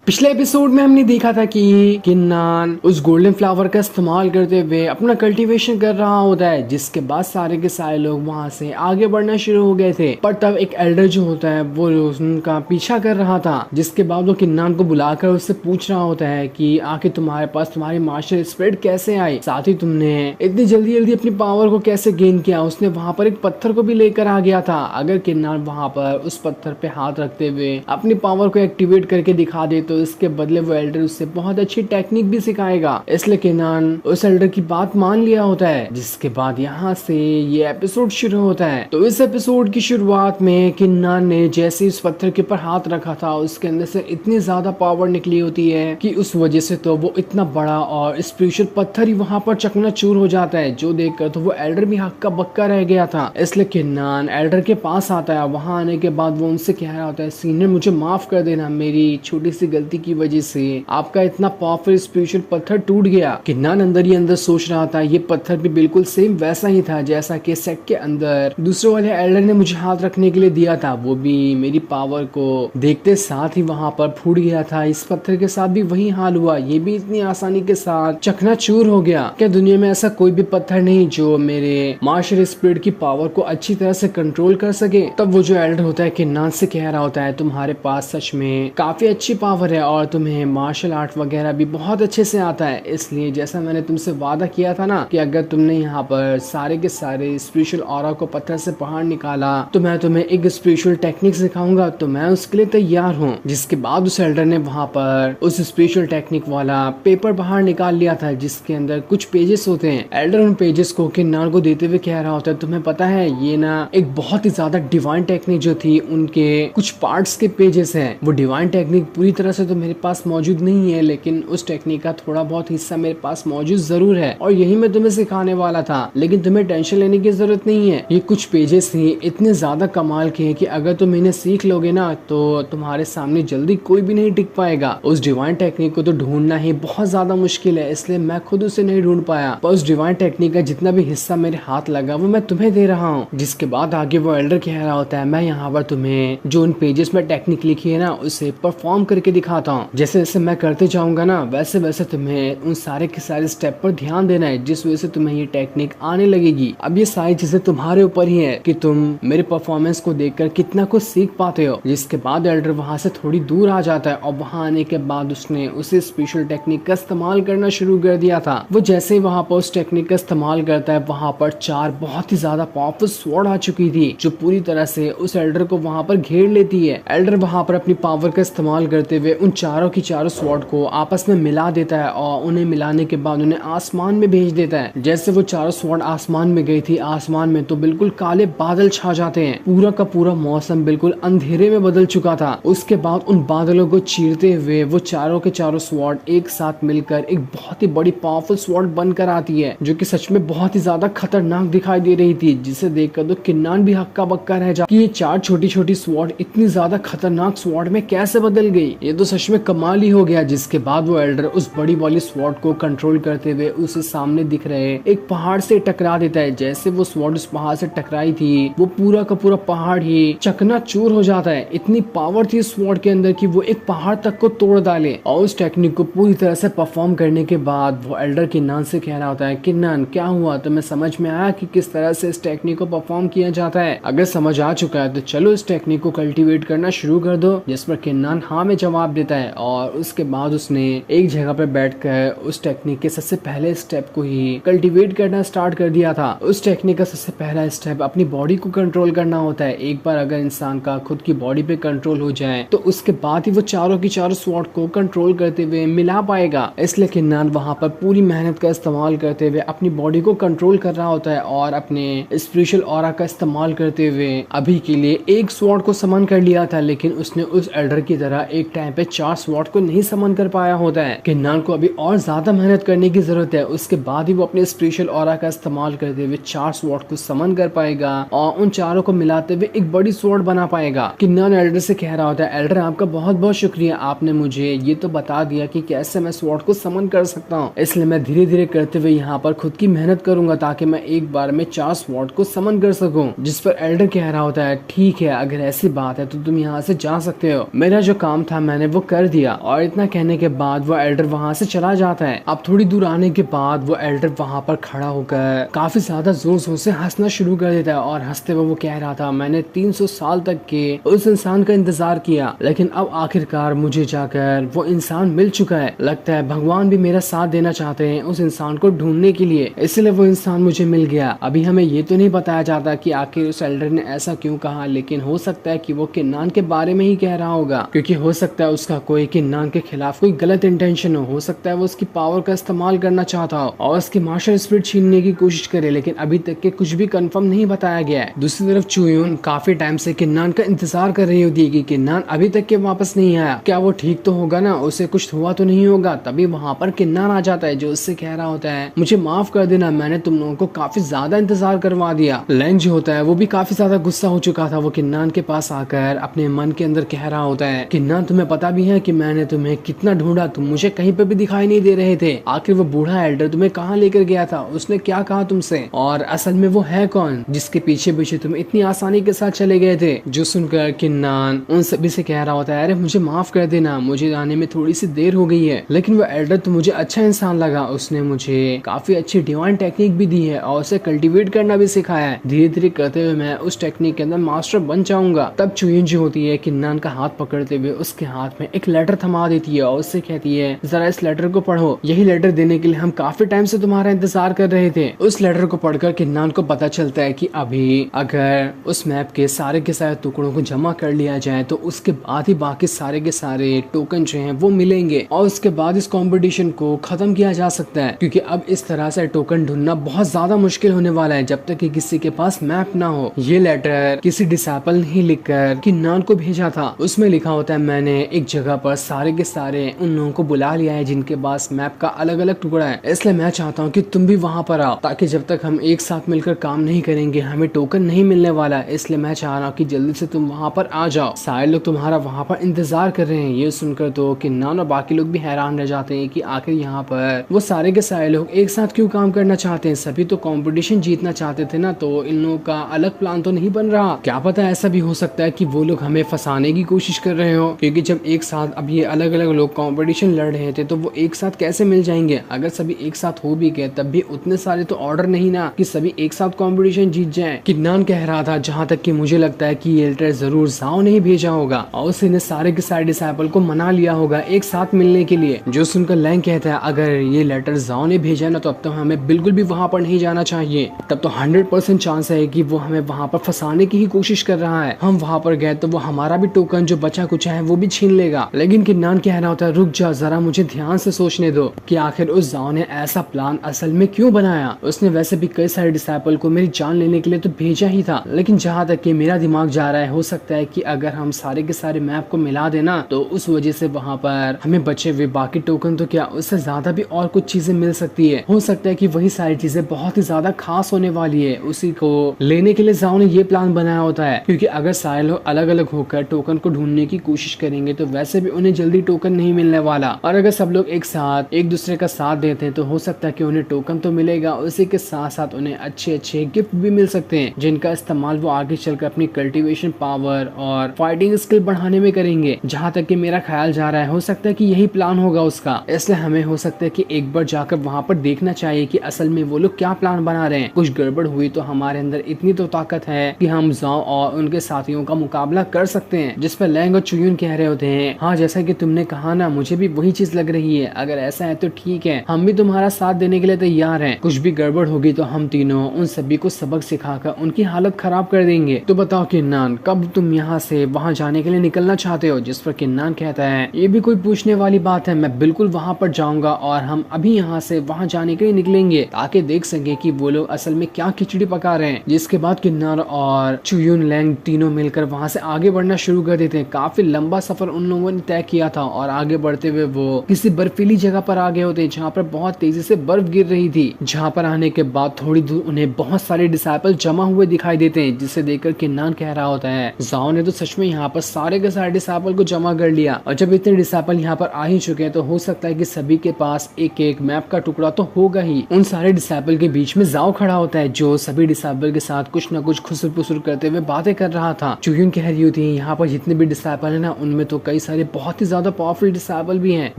पिछले एपिसोड में हमने देखा था कि किन्नान उस गोल्डन फ्लावर का इस्तेमाल करते हुए अपना कल्टीवेशन कर रहा होता है, जिसके बाद सारे के सारे लोग वहां से आगे बढ़ना शुरू हो गए थे। पर तब एक एल्डर जो होता है वो उनका पीछा कर रहा था, जिसके बाद वो किन्नान को बुलाकर उससे पूछ रहा होता है कि आखिर तुम्हारे पास तुम्हारी मार्शल स्पिरिट कैसे आई, साथ ही तुमने इतनी जल्दी जल्दी अपनी पावर को कैसे गेन किया। उसने वहां पर एक पत्थर को भी लेकर आ गया था। अगर किन्नान वहां पर उस पत्थर पे हाथ रखते हुए अपनी पावर को एक्टिवेट करके दिखा दे तो इसके बदले वो एल्डर उससे बहुत अच्छी टेक्निक भी सिखाएगा। इसलिए किन्नान उस एल्डर की बात मान लिया होता है, जिसके बाद यहाँ से ये एपिसोड शुरू होता है। तो इस एपिसोड की शुरुआत में किन्नान ने जैसे उस पत्थर के ऊपर हाथ रखा था, उसके अंदर से इतनी ज्यादा पावर निकली होती है कि उस वजह से तो वो इतना बड़ा और स्पिरिचुअल पत्थर ही वहां पर चकनाचूर हो जाता है, जो देखकर तो वो एल्डर भी हक्का बक्का रह गया था। इसलिए किन्नान एल्डर के पास आता है। वहां आने के बाद वो उनसे कह रहा होता है, सीनियर मुझे माफ कर देना, मेरी छोटी सी गलती की वजह से आपका इतना पावरफुल स्पिरिचुअल पत्थर टूट गया। किन्नान अंदर ही अंदर सोच रहा था ये पत्थर भी बिल्कुल सेम वैसा ही था जैसा कि सेट के अंदर दूसरे वाले एल्डर ने मुझे हाथ रखने के लिए दिया था, वो भी मेरी पावर को देखते साथ ही वहां पर फूट गया था। इस पत्थर के साथ भी वही हाल हुआ, ये भी इतनी आसानी के साथ चकनाचूर हो गया। क्या दुनिया में ऐसा कोई भी पत्थर नहीं जो मेरे मार्शल स्पिरिट की पावर को अच्छी तरह से कंट्रोल कर सके। तब वो जो एल्डर होता है किन्नान से कह रहा होता है, तुम्हारे पास सच में काफी अच्छी पावर है और तुम्हें मार्शल आर्ट वगैरह भी बहुत अच्छे से आता है। इसलिए जैसा मैंने तुमसे वादा किया था ना कि अगर तुमने यहाँ पर सारे के सारे स्पिरिचुअल ऑरा को पत्थर से बाहर निकाला तो मैं तुम्हें एक स्पिरिचुअल टेक्निक सिखाऊंगा, तो मैं उसके लिए तैयार हूँ। जिसके बाद उस एल्डर ने वहाँ पर उस स्पिरिचुअल टेक्निक वाला पेपर बाहर निकाल लिया था, जिसके अंदर कुछ पेजेस होते हैं। एल्डर उन पेजेस को किन्नान को देते हुए कह रहा होता है, तुम्हें पता है ये ना एक बहुत ही ज्यादा डिवाइन टेक्निक जो थी उनके कुछ पार्ट्स के पेजेस हैं। वो डिवाइन टेक्निक पूरी तरह से तो मेरे पास मौजूद नहीं है, लेकिन उस टेक्निक का थोड़ा बहुत हिस्सा मेरे पास मौजूद जरूर है और यही मैं तुम्हें सिखाने वाला था। लेकिन तुम्हें टेंशन लेने की जरूरत नहीं है, ये कुछ पेजेस ही इतने ज्यादा कमाल के हैं कि अगर तुम इन्हें सीख लोगे ना तो तुम्हारे सामने जल्दी कोई भी नहीं टिक पाएगा। उस डिवाइन टेक्निक को तो ढूंढना ही बहुत ज्यादा मुश्किल है, इसलिए मैं खुद उसे नहीं ढूंढ पाया। पर उस डिवाइन टेक्निक का जितना भी हिस्सा मेरे हाथ लगा वो मैं तुम्हें दे रहा हूँ। जिसके बाद आगे वो एल्डर कह रहा होता है, मैं यहाँ पर तुम्हें जो उन पेजेस में टेक्निक लिखी है ना उसे परफॉर्म करके दिखाता हूँ। जैसे जैसे मैं करते जाऊंगा ना वैसे वैसे तुम्हें उन सारे के सारे स्टेप पर ध्यान देना है, जिस वजह से तुम्हें ये टेक्निक आने लगेगी। अब ये सारी चीजें तुम्हारे ऊपर ही है कि तुम मेरे परफॉर्मेंस को देखकर कितना कुछ सीख पाते हो। जिसके बाद एल्डर वहां से थोड़ी दूर आ जाता है और वहां आने के बाद उसने उसी स्पेशल टेक्निक का इस्तेमाल करना शुरू कर दिया था। वो जैसे ही वहां पर उस टेक्निक का इस्तेमाल करता है, वहां पर 4 बहुत ही ज्यादा पावरफुल स्वॉर्ड आ चुकी थी जो पूरी तरह से उस एल्डर को वहां पर घेर लेती है। एल्डर वहां पर अपनी पावर का इस्तेमाल करते हुए उन चारों की चारों स्वॉर्ड को आपस में मिला देता है और उन्हें मिलाने के बाद उन्हें आसमान में भेज देता है। जैसे वो चारों स्वॉर्ड आसमान में गई थी, आसमान में तो बिल्कुल काले बादल छा जाते हैं। पूरा का पूरा मौसम बिल्कुल अंधेरे में बदल चुका था। उसके बाद उन बादलों को चीरते हुए वो चारों के चारों स्वॉर्ड एक साथ मिलकर एक बहुत ही बड़ी पावरफुल स्वॉर्ड बनकर आती है, जो कि सच में बहुत ही ज्यादा खतरनाक दिखाई दे रही थी। जिसे देखकर तो किन्नान भी हक्का बक्का रह जा कि ये 4 छोटी छोटी स्वॉर्ड इतनी ज्यादा खतरनाक स्वॉर्ड में कैसे बदल गई, ये तो सच में कमाल ही हो गया। जिसके बाद वो एल्डर उस बड़ी वाली स्वॉर्ड को कंट्रोल करते हुए उसे सामने दिख रहे एक पहाड़ से टकरा देता है। जैसे वो स्वॉर्ड उस पहाड़ से टकराई थी वो पूरा का पूरा पहाड़ ही चकनाचूर हो जाता है। इतनी पावर थी स्वॉर्ड के अंदर कि वो एक पहाड़ तक को तोड़ डाले। और उस टेक्निक को पूरी तरह से परफॉर्म करने के बाद वो एल्डर किन्नान से कह रहा होता है, किन्नान क्या हुआ, तुम्हें समझ में आया कि किस तरह से इस टेक्निक को परफॉर्म किया जाता है? अगर समझ आ चुका है तो चलो इस टेक्निक को कल्टीवेट करना शुरू कर दो। जिस पर किन्नान हाँ में जवाब देता है और उसके बाद उसने एक जगह पर बैठकर उस टेक्निक के सबसे पहले स्टेप को ही कल्टीवेट करना स्टार्ट कर दिया था। उस टेक्निक का सबसे पहला स्टेप अपनी बॉडी को कंट्रोल करना होता है। एक बार अगर इंसान का खुद की बॉडी पे कंट्रोल हो जाए तो उसके बाद ही वो चारों की चारों स्वॉर्ड को कंट्रोल करते हुए मिला पाएगा। इसलिए किन्नान वहां पर पूरी मेहनत का इस्तेमाल करते हुए अपनी बॉडी को कंट्रोल कर रहा होता है और अपने स्पिरिचुअल ऑरा का इस्तेमाल करते हुए अभी के लिए एक स्वॉर्ड को समन कर लिया था। लेकिन उसने उस एल्डर की तरह एक टाइम पे 4 स्वॉर्ड को नहीं समन कर पाया होता है। किन्नान को अभी और ज्यादा मेहनत करने की जरूरत है। उसके बाद ही वो अपने स्पिरिचुअल ऑरा का इस्तेमाल करते हुए 4 स्वॉर्ड को समन कर पाएगा और उन चारों को मिलाते हुए एक बड़ी स्वॉर्ड बना पाएगा। किन्नान एल्डर से कह रहा होता है, एल्डर आपका बहुत बहुत शुक्रिया, आपने मुझे ये तो बता दिया कि कैसे मैं स्वॉर्ड को समन कर सकता हूँ। इसलिए मैं धीरे धीरे करते हुए यहाँ पर खुद की मेहनत करूंगा ताकि मैं एक बार में 4 स्वॉर्ड को समन कर सकूं। जिस पर एल्डर कह रहा होता है, ठीक है, अगर ऐसी बात है तो तुम यहाँ से जा सकते हो। मेरा जो काम था मैंने वो कर दिया। और इतना कहने के बाद वो एल्डर वहाँ से चला जाता है। अब थोड़ी दूर आने के बाद वो एल्डर वहाँ पर खड़ा होकर काफी ज्यादा जोर जोर से हंसना शुरू कर देता है और हंसते हुए वो कह रहा था, मैंने 300 साल तक के उस इंसान का इंतजार किया, लेकिन अब आखिरकार मुझे जाकर वो इंसान मिल चुका है। लगता है भगवान भी मेरा साथ देना चाहते हैं उस इंसान को ढूंढने के लिए, इसलिए वो इंसान मुझे मिल गया। अभी हमें ये तो नहीं बताया जाता कि आखिर उस एल्डर ने ऐसा क्यों कहा, लेकिन हो सकता है कि वो किन्नान के बारे में ही कह रहा होगा, क्योंकि हो सकता है उसका कोई किन्नान के खिलाफ कोई गलत इंटेंशन हो सकता है वो उसकी पावर का इस्तेमाल करना चाहता हो और उसकी मार्शल स्पिरिट छीनने की कोशिश करे, लेकिन अभी तक के कुछ भी कंफर्म नहीं बताया गया है। दूसरी तरफ चुयून काफी टाइम से किन्नान का इंतजार कर रही होती है कि किन्नान अभी तक के वापस नहीं आया, क्या वो ठीक तो होगा ना, उसे कुछ हुआ तो नहीं होगा। तभी वहाँ पर किन्नान आ जाता है जो उससे कह रहा होता है, मुझे माफ कर देना, मैंने तुम लोगों को काफी ज्यादा इंतजार करवा दिया। लैंग जो होता है वो भी काफी ज्यादा गुस्सा हो चुका था। वो किन्नान के पास आकर अपने मन के अंदर कह रहा होता है, किन्नान तुम्हें पता भी है कि मैंने तुम्हें कितना ढूंढा, तुम मुझे कहीं पे भी दिखाई नहीं दे रहे थे। आखिर वो बूढ़ा एल्डर तुम्हें कहाँ लेकर गया था, उसने क्या कहा तुमसे, और असल में वो है कौन जिसके पीछे पीछे तुम इतनी आसानी के साथ चले गए थे। जो सुनकर किन्नान उन सभी से कह रहा होता है, अरे मुझे माफ कर देना, मुझे आने में थोड़ी सी देर हो गई है, लेकिन वो एल्डर तो मुझे अच्छा इंसान लगा, उसने मुझे काफी अच्छी डिवाइन टेक्निक भी दी है और उसे कल्टीवेट करना भी सिखाया है। धीरे धीरे करते हुए मैं उस टेक्निक के अंदर मास्टर बन जाऊंगा। तब चुयिन जो होती है किन्नान का हाथ पकड़ते हुए उसके हाथ में एक लेटर थमा देती है और उससे कहती है, जरा इस लेटर को पढ़ो, यही लेटर देने के लिए हम काफी टाइम से तुम्हारा इंतजार कर रहे थे। उस लेटर को पढ़कर किन्नान को पता चलता है कि अभी अगर उस मैप के सारे टुकड़ों को जमा कर लिया जाए तो उसके बाद ही बाकी सारे के सारे टोकन जो हैं वो मिलेंगे और उसके बाद इस कंपटीशन को खत्म किया जा सकता है, क्योंकि अब इस तरह से टोकन ढूंढना बहुत ज्यादा मुश्किल होने वाला है जब तक कि किसी के पास मैप ना हो। ये लेटर किसी डिसाइपल ने ही लिखकर किन्नान को भेजा था। उसमें लिखा होता है, मैंने एक जगह पर सारे के सारे उन लोगों को बुला लिया है जिनके पास मैप का अलग अलग टुकड़ा है, इसलिए मैं चाहता हूँ कि तुम भी वहाँ पर आओ, ताकि जब तक हम एक साथ मिलकर काम नहीं करेंगे हमें टोकन नहीं मिलने वाला है। इसलिए मैं चाह रहा हूँ कि जल्दी से तुम वहाँ पर आ जाओ, सारे लोग तुम्हारा वहाँ पर इंतजार कर रहे हैं। ये सुनकर तो किन्नान और बाकी लोग भी हैरान रह जाते हैं कि आखिर यहाँ पर वो सारे के सारे लोग एक साथ क्यों काम करना चाहते हैं, सभी तो कंपटीशन जीतना चाहते थे ना, तो इन लोगों का अलग प्लान तो नहीं बन रहा। क्या पता ऐसा भी हो सकता है कि वो लोग हमें फंसाने की कोशिश कर रहे हो, क्योंकि जब एक साथ अब ये अलग अलग लोग कंपटीशन लड़ रहे थे तो वो एक साथ कैसे मिल जाएंगे। अगर सभी एक साथ हो भी गए तब भी उतने सारे तो ऑर्डर नहीं ना कि सभी एक साथ कंपटीशन जीत जाए। किन्नान कह रहा था, जहाँ तक कि मुझे लगता है कि ये लेटर जरूर जाओ नहीं भेजा होगा और उसने सारे के सारे डिसाइपल को मना लिया होगा एक साथ मिलने के लिए। जो सुनकर लैंग कहता है, अगर ये लेटर जाओ ने भेजा ना तो अब तो हमें बिल्कुल भी वहाँ पर नहीं जाना चाहिए, तब तो 100% चांस है कि वो हमें वहाँ पर फंसाने की ही कोशिश कर रहा है। हम वहाँ पर गए तो वो हमारा भी टोकन जो बचा कुछ है वो भी छीन लेगा। लेकिन किन्नान कहना होता है, रुक जा जरा, मुझे ध्यान से सोचने दो कि आखिर उस जाओ ने ऐसा प्लान असल में क्यों बनाया। उसने वैसे भी कई सारे डिसाइपल को मेरी जान लेने के लिए तो भेजा ही था, लेकिन जहाँ तक कि मेरा दिमाग जा रहा है हो सकता है कि अगर हम सारे के सारे मैप को मिला देना तो उस वजह से वहाँ पर हमें बचे हुए बाकी टोकन तो क्या उससे ज्यादा भी और कुछ चीजें मिल सकती है। हो सकता है कि वही सारी चीजें बहुत ही ज्यादा खास होने वाली है, उसी को लेने के लिए जाओ ने ये प्लान बनाया होता है। क्योंकि अगर सारे लोग अलग अलग होकर टोकन को ढूंढने की कोशिश करेंगे तो वैसे भी उन्हें जल्दी टोकन नहीं मिलने वाला, और अगर सब लोग एक साथ एक दूसरे का साथ देते हैं तो हो सकता है कि उन्हें टोकन तो मिलेगा, उसी के साथ साथ उन्हें अच्छे अच्छे गिफ्ट भी मिल सकते हैं जिनका इस्तेमाल वो आगे चलकर अपनी कल्टीवेशन पावर और फाइटिंग स्किल बढ़ाने में करेंगे। जहाँ तक कि मेरा ख्याल जा रहा है हो सकता है कि यही प्लान होगा उसका, इसलिए हमें हो सकता है कि एक बार जाकर वहाँ पर देखना चाहिए कि असल में वो लोग क्या प्लान बना रहे हैं। कुछ गड़बड़ हुई तो हमारे अंदर इतनी तो ताकत है कि हम जाओ और उनके साथियों का मुकाबला कर सकते हैं। जिस पर लैंग और चुयून कह रहे होते हैं, हाँ जैसा कि तुमने कहा ना, मुझे भी वही चीज लग रही है, अगर ऐसा है तो ठीक है, हम भी तुम्हारा साथ देने के लिए तैयार हैं। कुछ भी गड़बड़ होगी तो हम तीनों उन सभी को सबक सिखाकर उनकी हालत खराब कर देंगे। तो बताओ किन्नान, कब तुम यहाँ से वहाँ जाने के लिए निकलना चाहते हो। जिस पर किन्नान कहता है, ये भी कोई पूछने वाली बात है, मैं बिल्कुल वहाँ पर जाऊंगा और हम अभी यहाँ से वहाँ जाने के लिए निकलेंगे ताकि देख सके कि वो लोग असल में क्या खिचड़ी पका रहे हैं। जिसके बाद किन्नान और चुयून लैंग तीनों मिलकर वहाँ से आगे बढ़ना शुरू कर देते हैं। काफी लंबा सफर उन लोगों ने तय किया था और आगे बढ़ते हुए वो किसी बर्फीली जगह पर आ गए होते हैं जहाँ पर बहुत तेजी से बर्फ गिर रही थी। जहाँ पर आने के बाद थोड़ी दूर उन्हें बहुत सारे डिसाइपल जमा हुए दिखाई देते हैं, जिसे देखकर किन्नान कह रहा होता है, जाओ ने तो सच में यहाँ पर सारे के सारे डिसाइपल को जमा कर लिया, और जब इतने डिसाइपल यहाँ पर आ ही चुके हैं तो हो सकता है कि सभी के पास एक एक मैप का टुकड़ा तो होगा ही। उन सारे डिसाइपल के बीच में जाओ खड़ा होता है जो सभी डिसाइपल के साथ कुछ न कुछ खुसर पुसर करते हुए बातें कर रहा था। चुयून कह रही होती है, यहाँ पर जितने भी डिसाइपल है ना उनमें तो कई सारे बहुत ही ज्यादा पावरफुल डिसेबल भी हैं।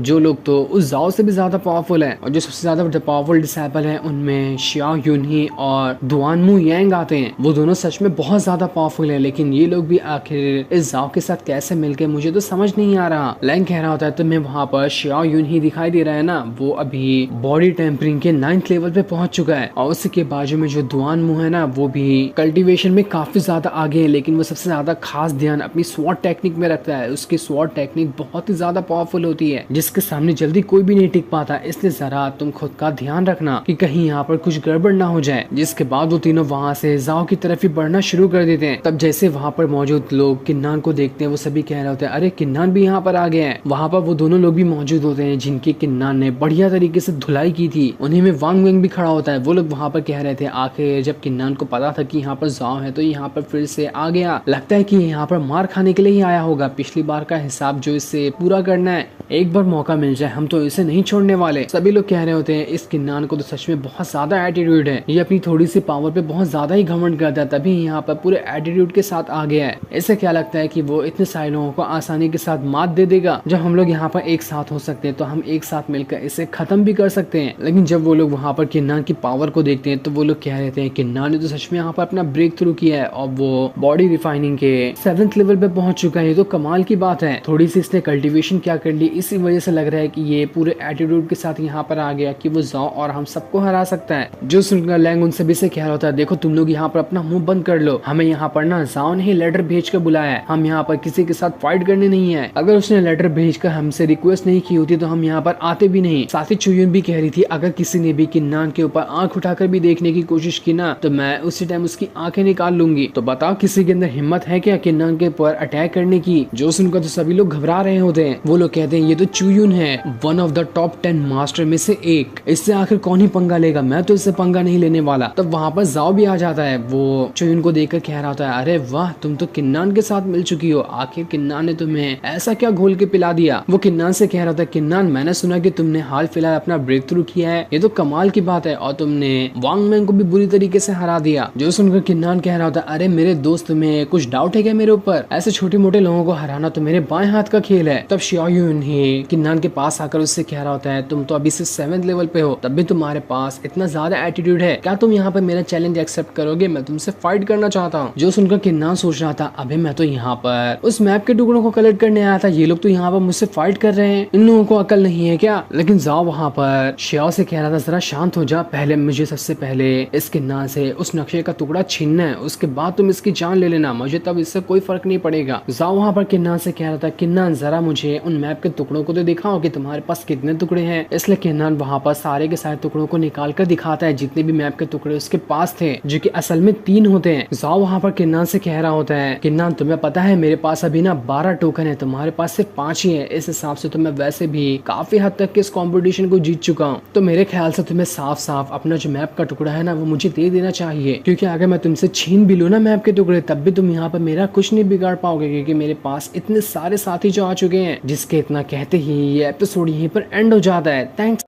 जो लोग तो उस जाओ से भी ज्यादा पावरफुल हैं, और जो सबसे ज्यादा पावरफुल डिसेबल हैं उनमें शियाओ यूनही और दुआन मू यांग आते हैं। वो दोनों सच में बहुत ज्यादा पावरफुल है, लेकिन ये लोग भी आखिर इस जाओ के साथ कैसे मिलके मुझे तो समझ नहीं आ रहा। लैंग कह रहा होता है तुम्हें वहाँ पर शियाओ यूनही दिखाई दे रहा है ना, वो अभी बॉडी टेम्परिंग के 9th लेवल पे पहुंच चुका है। और उसके बाजू में जो दुआन मू है ना, वो भी कल्टीवेशन में काफी ज्यादा आगे है, लेकिन वो सबसे ज्यादा खास ध्यान अपनी स्वॉट टेक्निक में रखता है। उसकी स्वॉट टेक्निक बहुत ही ज्यादा पावरफुल होती है, जिसके सामने जल्दी कोई भी नहीं टिक पाता। इसलिए जरा तुम खुद का ध्यान रखना कि कहीं यहाँ पर कुछ गड़बड़ ना हो जाए। जिसके बाद वो तीनों वहाँ से जाओ की तरफ ही बढ़ना शुरू कर देते हैं। तब जैसे वहाँ पर मौजूद लोग किन्नान को देखते हैं, वो सभी कह रहे होते हैं अरे किन्नान भी यहाँ पर आ गए हैं। वहाँ पर वो दोनों लोग भी मौजूद होते हैं जिनकी किन्नान ने बढ़िया तरीके से धुलाई की थी। उन्हीं में वांग वेंग भी खड़ा होता है। वो लोग वहाँ पर कह रहे थे आखिर जब किन्नान को पता था कि यहाँ पर जाओ है तो यहाँ पर फिर से आ गया, लगता है कि यहाँ पर मार खाने के लिए ही आया होगा। पिछली बार का हिसाब जो इससे पूरा करना है, एक बार मौका मिल जाए हम तो इसे नहीं छोड़ने वाले। सभी लोग कह रहे होते हैं इस किन्नान को तो सच में बहुत ज्यादा एटीट्यूड है, ये अपनी थोड़ी सी पावर पे बहुत ज्यादा ही घमंड करता है, तभी यहाँ पर पूरे एटीट्यूड के साथ आ गया है। इसे क्या लगता है कि वो इतने सारे लोगों को आसानी के साथ मात दे देगा। जब हम लोग यहाँ पर एक साथ हो सकते हैं तो हम एक साथ मिलकर इसे खत्म भी कर सकते हैं। लेकिन जब वो लोग वहाँ पर किन्नान की पावर को देखते हैं तो वो लोग कह रहे थे किन्नान ने तो सच में यहाँ पर अपना ब्रेक थ्रू किया है और वो बॉडी रिफाइनिंग के 7th लेवल पे पहुंच चुका है। ये तो कमाल की बात है। थोड़ी सी इसने कल्टीवेशन क्या कर ली, इसी वजह से लग रहा है कि ये पूरे एटीट्यूड के साथ यहाँ पर आ गया कि वो जाओ और हम सबको हरा सकता है। जो सुनकर लैंग उन सभी से कह रहा होता है देखो तुम लोग यहाँ पर अपना मुंह बंद कर लो, हमें यहाँ पर ना जाओ ने ही लेटर भेज कर बुलाया है, हम यहाँ पर किसी के साथ फाइट करने नहीं है। अगर उसने लेटर भेज कर हमसे रिक्वेस्ट नहीं की होती तो हम यहाँ पर आते भी नहीं। साथ ही चुयुन भी कह रही थी अगर किसी ने भी किन्नान के ऊपर आंख उठाकर भी देखने की कोशिश की ना तो मैं उसी टाइम उसकी आंखें निकाल लूंगी। तो बताओ किसी के अंदर हिम्मत है क्या किन्नान के ऊपर अटैक करने की। जो सुनकर तो सभी लोग घबरा रहे होते हैं। वो लोग कहते हैं ये तो चुयुन है, one of the top 10 master में से एक, इससे आखिर कौन ही पंगा लेगा, मैं तो इससे पंगा नहीं लेने वाला। तब वहाँ पर जाओ भी आ जाता है। वो चुयुन को देखकर कह रहा होता है अरे वाह तुम तो किन्नान के साथ मिल चुकी हो, आखिर किन्नान ने तुम्हें ऐसा क्या घोल के पिला दिया। वो किन्नान से कह रहा था किन्नान मैंने सुना कि तुमने हाल फिलहाल अपना ब्रेक थ्रू किया है, ये तो कमाल की बात है, और तुमने वांग मैंग को भी बुरी तरीके से हरा दिया। जो सुनकर किन्नान कह रहा होता है अरे मेरे दोस्त में कुछ डाउट है क्या मेरे ऊपर, ऐसे छोटे मोटे लोगों को हराना तो मेरे बाएं हाथ का खेल है। तब शियाओ यून ही किन्नान के पास आकर उससे कह रहा होता है तुम तो अभी से 7th लेवल पे हो, तब भी तुम्हारे पास इतना ज्यादा एटीट्यूड है, क्या तुम यहाँ पर मेरा चैलेंज एक्सेप्ट करोगे, मैं तुमसे फाइट करना चाहता हूँ। जो सुनकर किन्नान सोच रहा था अभी मैं तो यहाँ पर उस मैप के टुकड़ों को कलेक्ट करने आया था, ये लोग तो यहाँ पर मुझसे फाइट कर रहे हैं, इन लोगों को अकल नहीं है क्या। लेकिन जाओ वहाँ पर शियाओ से कह रहा था जरा शांत हो जा, पहले मुझे सबसे पहले इस किन्नान से उस नक्शे का टुकड़ा छीनना है, उसके बाद तुम इसकी जान ले लेना, मुझे तब इससे कोई फर्क नहीं पड़ेगा। जाओ वहाँ पर किन्नान से कह रहा था किन्नान जरा मुझे उन मैप के टुकड़ों को तो दिखाओ कि तुम्हारे पास कितने टुकड़े हैं। इसलिए किन्नान वहाँ पर सारे के सारे टुकड़ों को निकाल कर दिखाता है जितने भी मैप के टुकड़े उसके पास थे, जो कि असल में 3 होते हैं। जाओ वहाँ पर किन्नान से कह रहा होता है किन्नान तुम्हें पता है मेरे पास अभी ना 12 टोकन है, तुम्हारे पास सिर्फ 5 ही है, इस हिसाब से तो मैं वैसे भी काफी हद तक के इस कॉम्पिटिशन को जीत चुका हूँ, तो मेरे ख्याल से तुम्हें साफ साफ अपना जो मैप का टुकड़ा है ना वो मुझे दे देना चाहिए, क्योंकि अगर मैं तुमसे छीन भी लूँ ना मैप के टुकड़े तब भी तुम यहाँ पर मेरा कुछ नहीं बिगाड़ पाओगे, क्योंकि मेरे पास इतने सारे साथी जो आ चुके हैं। जिसके इतना कहते ही ये एपिसोड यहीं पर एंड हो जाता है। थैंक्स।